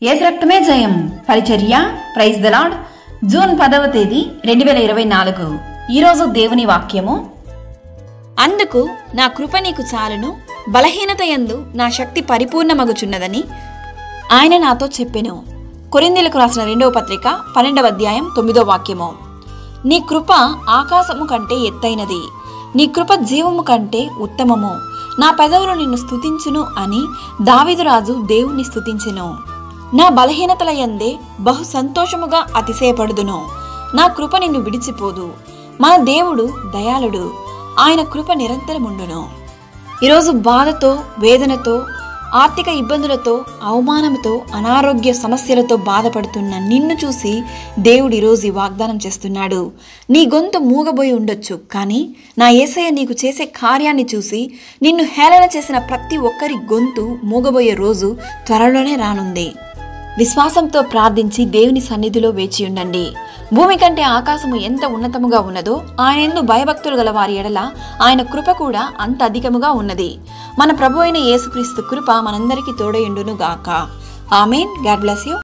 యేసు రక్తమే జయం పరిచర్య ప్రైజ్ ద లార్డ్. జూన్ 10వ తేదీ 2024. ఈరోజు దేవుని వాక్యము, అందుకు నా కృప నీకు చాలును, బలహీనత యందు నా శక్తి పరిపూర్ణమగుచున్నదని ఆయన నాతో చెప్పెను. కొరింథీయులకు రాసిన 2వ పత్రిక 12వ అధ్యాయం 9వ వాక్యము. నీ కృప ఆకాశము కంటే ఎత్తైనది, నీ కృప జీవము కంటే ఉత్తమము, నా పెదవులు నిన్ను స్తుతించును అని దావీదురాజు దేవుణ్ణి స్తుతించెను. నా బలహీనతల యందే బహు సంతోషముగా అతిశయపడుదును, నా కృప నిన్ను విడిచిపోదు. మన దేవుడు దయాళుడు, ఆయన కృప నిరంతరముండును. ఈరోజు బాధతో, వేదనతో, ఆర్థిక ఇబ్బందులతో, అవమానంతో, అనారోగ్య సమస్యలతో బాధపడుతున్న నిన్ను చూసి దేవుడు ఈరోజు ఈ వాగ్దానం చేస్తున్నాడు. నీ గొంతు మూగబోయి ఉండొచ్చు, కానీ నా యేసయ్య నీకు చేసే కార్యాన్ని చూసి నిన్ను హేళన చేసిన ప్రతి ఒక్కరి గొంతు మూగబోయే రోజు త్వరలోనే రానుంది. విశ్వాసంతో ప్రార్థించి దేవుని సన్నిధిలో వేచి ఉండండి. భూమి కంటే ఆకాశము ఎంత ఉన్నతముగా ఉన్నదో ఆయన యందు భయభక్తులు గల వారి ఎడల ఆయన కృప కూడా అంత అధికముగా ఉన్నది. మన ప్రభు అయిన యేసుక్రీస్తు కృప మనందరికీ తోడయుండును గాక. ఆమేన్. God bless you.